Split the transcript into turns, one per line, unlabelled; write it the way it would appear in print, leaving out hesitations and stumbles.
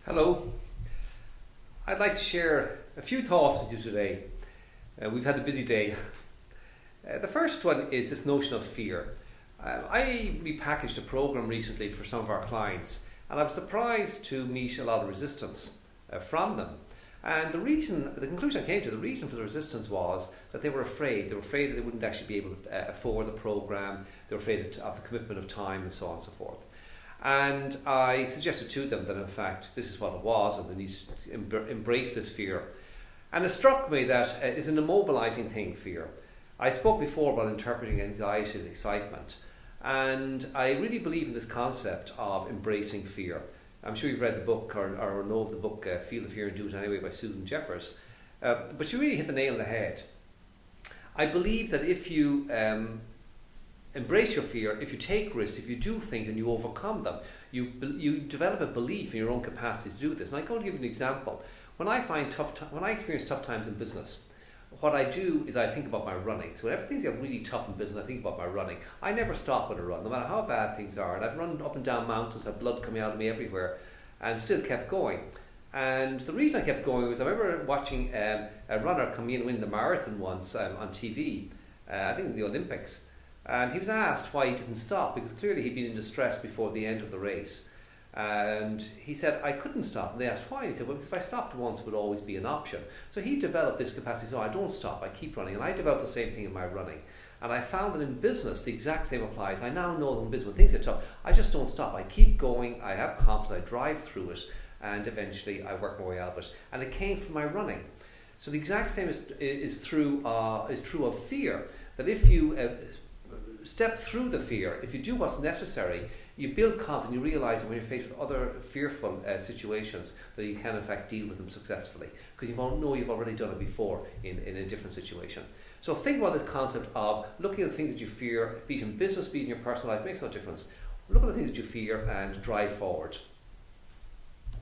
Hello. I'd like to share a few thoughts with you today. We've had a busy day. The first one is this notion of fear. I repackaged a program recently for some of our clients, and I was surprised to meet a lot of resistance from them. And the conclusion I came to, the reason for the resistance was that they were afraid. They were afraid that they wouldn't actually be able to afford the program. They were afraid of the commitment of time and so on and so forth. And I suggested to them that in fact this is what it was and they need to embrace this fear. And it struck me that it's an immobilizing thing, fear. I spoke before about interpreting anxiety as excitement, and I really believe in this concept of embracing fear. I'm sure you've read the book or know of the book Feel the Fear and Do It Anyway by Susan Jeffers, but you really hit the nail on the head. I believe that if you embrace your fear, if you take risks, if you do things and you overcome them, you develop a belief in your own capacity to do this. And I'm going to give you an example. When I experience tough times in business, what I do is I think about my running. So whenever things get really tough in business, I think about my running. I never stop with a run, no matter how bad things are. And I've run up and down mountains, I've blood coming out of me everywhere, and still kept going. And the reason I kept going was I remember watching a runner come in and win the marathon once on TV, I think in the Olympics. And he was asked why he didn't stop, because clearly he'd been in distress before the end of the race. And he said, I couldn't stop. And they asked why. He said, well, because if I stopped once, it would always be an option. So he developed this capacity. So I don't stop, I keep running. And I developed the same thing in my running. And I found that in business, the exact same applies. I now know that in business, when things get tough, I just don't stop. I keep going, I have confidence, I drive through it, and eventually I work my way out of it. And it came from my running. So the exact same is true of fear. That if you step through the fear, if you do what's necessary, you build confidence, you realise that when you're faced with other fearful situations that you can in fact deal with them successfully, because you've already done it before in a different situation. So think about this concept of looking at the things that you fear, be it in business, be it in your personal life, makes no difference. Look at the things that you fear and drive forward.